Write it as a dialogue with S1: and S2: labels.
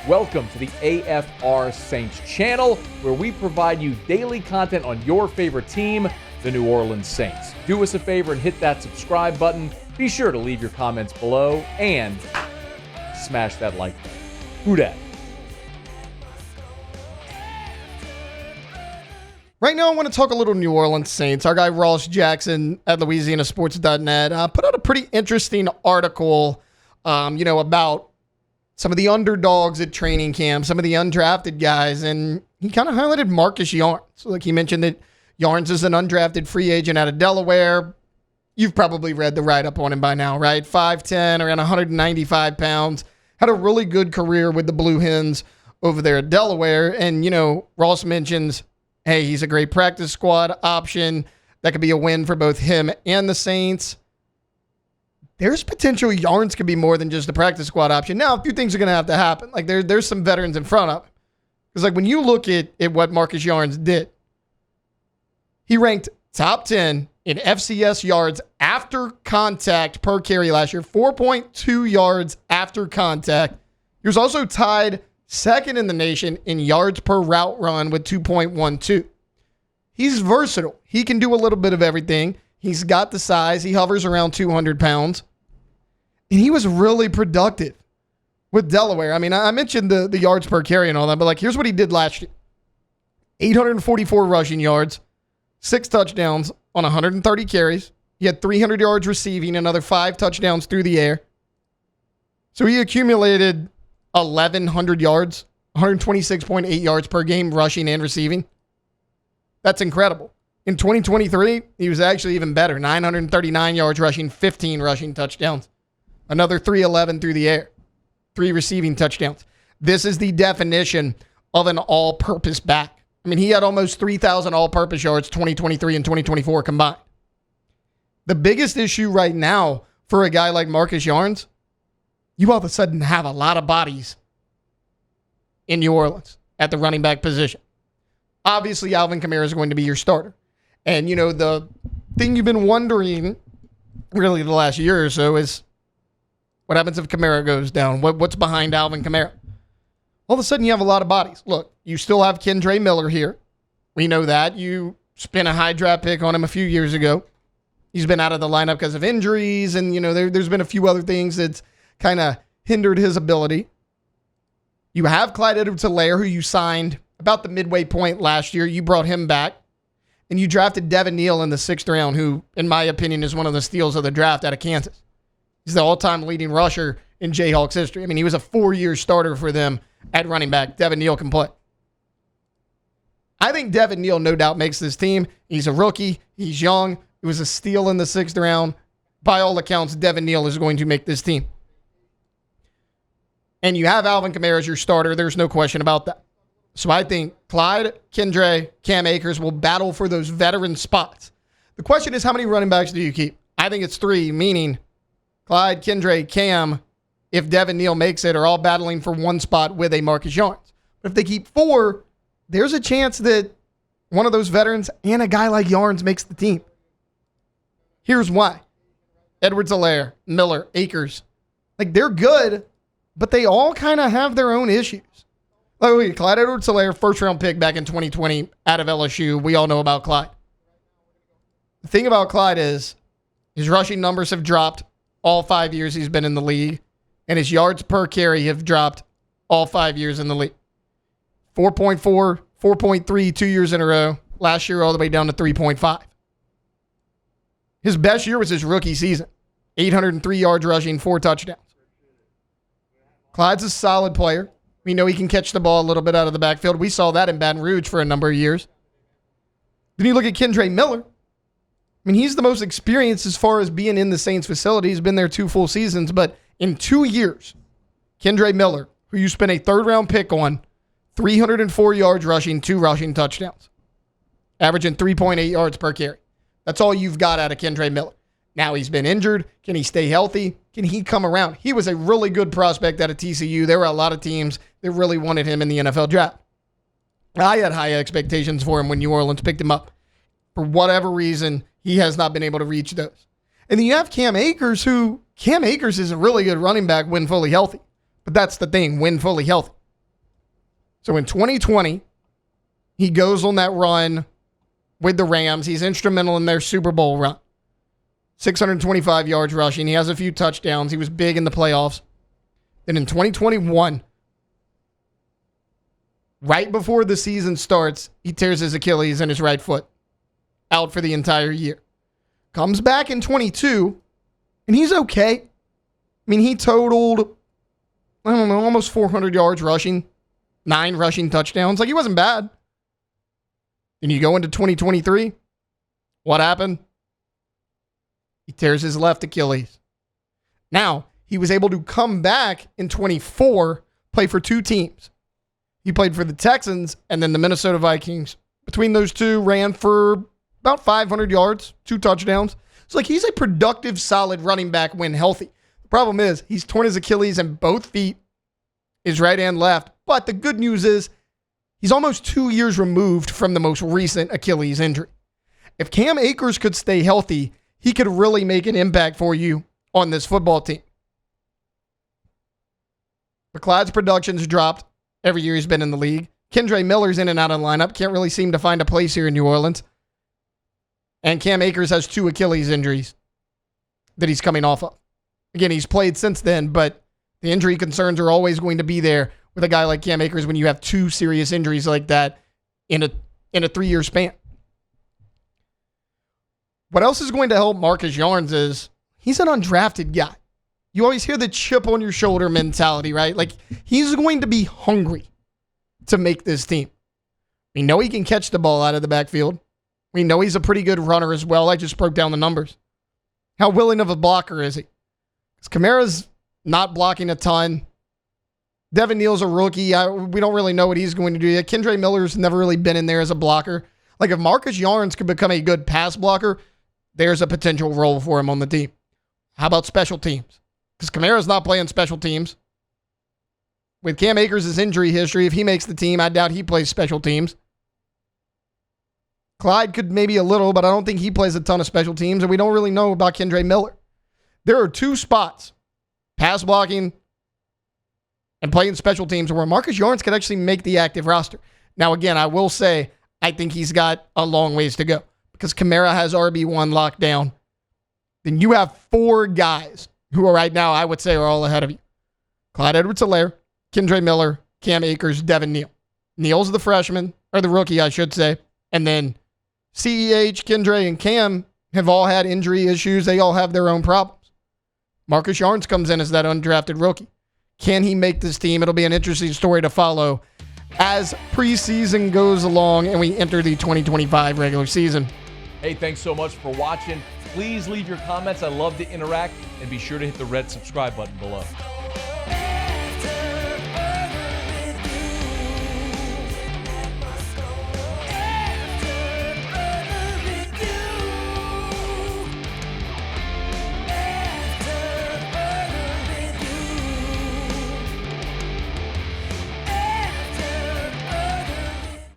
S1: Welcome to the AFR Saints channel, where we provide you daily content on your favorite team, the New Orleans Saints. Do us a favor and hit that subscribe button. Be sure to leave your comments below and smash that like button. Who dat?
S2: Right now, I want to talk a little New Orleans Saints. Our guy Ross Jackson at LouisianaSports.net put out a pretty interesting article, about some of the underdogs at training camp, some of the undrafted guys, and he kind of highlighted Marcus Yarns. Like he mentioned that Yarns is an undrafted free agent out of Delaware. You've probably read the write-up on him by now, right? 5'10", around 195 pounds. Had a really good career with the Blue Hens over there at Delaware. And, Ross mentions, hey, he's a great practice squad option. That could be a win for both him and the Saints. There's potential Yarns could be more than just a practice squad option. Now, a few things are going to have to happen. Like, there's some veterans in front of him. Because, when you look at what Marcus Yarns did, he ranked top 10 in FCS yards after contact per carry last year, 4.2 yards after contact. He was also tied second in the nation in yards per route run with 2.12. He's versatile. He can do a little bit of everything. He's got the size. He hovers around 200 pounds. And he was really productive with Delaware. I mean, I mentioned the yards per carry and all that, but here's what he did last year. 844 rushing yards, 6 touchdowns on 130 carries. He had 300 yards receiving, another 5 touchdowns through the air. So he accumulated 1,100 yards, 126.8 yards per game rushing and receiving. That's incredible. In 2023, he was actually even better. 939 yards rushing, 15 rushing touchdowns. Another 311 through the air. 3 receiving touchdowns. This is the definition of an all-purpose back. I mean, he had almost 3,000 all-purpose yards 2023 and 2024 combined. The biggest issue right now for a guy like Marcus Yarns, you all of a sudden have a lot of bodies in New Orleans at the running back position. Obviously, Alvin Kamara is going to be your starter. And, the thing you've been wondering really the last year or so is what happens if Kamara goes down? What's behind Alvin Kamara? All of a sudden, you have a lot of bodies. Look, you still have Kendre Miller here. We know that. You spent a high draft pick on him a few years ago. He's been out of the lineup because of injuries, and, there's been a few other things that's kind of hindered his ability. You have Clyde Edwards-Helaire, who you signed about the midway point last year. You brought him back. And you drafted Devin Neal in the 6th round, who, in my opinion, is one of the steals of the draft out of Kansas. He's the all-time leading rusher in Jayhawks history. I mean, he was a 4-year starter for them at running back. Devin Neal can play. I think Devin Neal, no doubt, makes this team. He's a rookie. He's young. It was a steal in the 6th round. By all accounts, Devin Neal is going to make this team. And you have Alvin Kamara as your starter. There's no question about that. So I think Clyde, Kendre, Cam Akers will battle for those veteran spots. The question is, how many running backs do you keep? I think it's 3, meaning Clyde, Kendre, Cam, if Devin Neal makes it, are all battling for one spot with a Marcus Yarns. But if they keep 4, there's a chance that one of those veterans and a guy like Yarns makes the team. Here's why. Edwards-Helaire, Miller, Akers. They're good, but they all kind of have their own issues. Clyde Edwards-Helaire, 1st-round pick back in 2020 out of LSU. We all know about Clyde. The thing about Clyde is his rushing numbers have dropped all 5 years he's been in the league, and his yards per carry have dropped all 5 years in the league. 4.4, 4.3 2 years in a row. Last year all the way down to 3.5. His best year was his rookie season. 803 yards rushing, 4 touchdowns. Clyde's a solid player. We know he can catch the ball a little bit out of the backfield. We saw that in Baton Rouge for a number of years. Then you look at Kendre Miller. I mean, he's the most experienced as far as being in the Saints facility. He's been there 2 full seasons, but in 2 years, Kendre Miller, who you spent a 3rd-round pick on, 304 yards rushing, 2 rushing touchdowns, averaging 3.8 yards per carry. That's all you've got out of Kendre Miller. Now he's been injured. Can he stay healthy? Can he come around? He was a really good prospect out of TCU. There were a lot of teams that really wanted him in the NFL draft. I had high expectations for him when New Orleans picked him up. For whatever reason, he has not been able to reach those. And then you have Cam Akers, who Cam Akers is a really good running back when fully healthy. But that's the thing, when fully healthy. So in 2020, he goes on that run with the Rams. He's instrumental in their Super Bowl run. 625 yards rushing. He has a few touchdowns. He was big in the playoffs. Then in 2021, right before the season starts, he tears his Achilles in his right foot. Out for the entire year. Comes back in 22, and he's okay. I mean, he totaled, I don't know, almost 400 yards rushing. 9 rushing touchdowns. Like, he wasn't bad. And you go into 2023, what happened? He tears his left Achilles. Now, he was able to come back in 24, play for 2 teams. He played for the Texans and then the Minnesota Vikings. Between those two, ran for about 500 yards, 2 touchdowns. So, like, he's a productive, solid running back when healthy. The problem is he's torn his Achilles in both feet, his right and left. But the good news is he's almost 2 years removed from the most recent Achilles injury. If Cam Akers could stay healthy, he could really make an impact for you on this football team. But Clyde's production's dropped every year he's been in the league. Kendre Miller's in and out of the lineup. Can't really seem to find a place here in New Orleans. And Cam Akers has 2 Achilles injuries that he's coming off of. Again, he's played since then, but the injury concerns are always going to be there with a guy like Cam Akers when you have 2 serious injuries like that in a 3-year span. What else is going to help Marcus Yarns is he's an undrafted guy. You always hear the chip on your shoulder mentality, right? Like, he's going to be hungry to make this team. We know he can catch the ball out of the backfield. We know he's a pretty good runner as well. I just broke down the numbers. How willing of a blocker is he? Because Kamara's not blocking a ton. Devin Neal's a rookie. We don't really know what he's going to do yet. Kendre Miller's never really been in there as a blocker. Like, if Marcus Yarns could become a good pass blocker, there's a potential role for him on the team. How about special teams? Because Kamara's not playing special teams. With Cam Akers' injury history, if he makes the team, I doubt he plays special teams. Clyde could maybe a little, but I don't think he plays a ton of special teams, and we don't really know about Kendre Miller. There are 2 spots, pass blocking and playing special teams, where Marcus Yarns could actually make the active roster. Now, again, I will say, I think he's got a long ways to go. Because Kamara has RB1 locked down, then you have 4 guys who are right now, I would say, are all ahead of you. Clyde Edwards-Helaire, Kendre Miller, Cam Akers, Devin Neal. Neal's the freshman, or the rookie, I should say. And then CEH, Kendre, and Cam have all had injury issues. They all have their own problems. Marcus Yarns comes in as that undrafted rookie. Can he make this team? It'll be an interesting story to follow as preseason goes along and we enter the 2025 regular season.
S1: Hey, thanks so much for watching. Please leave your comments. I love to interact, and be sure to hit the red subscribe button below.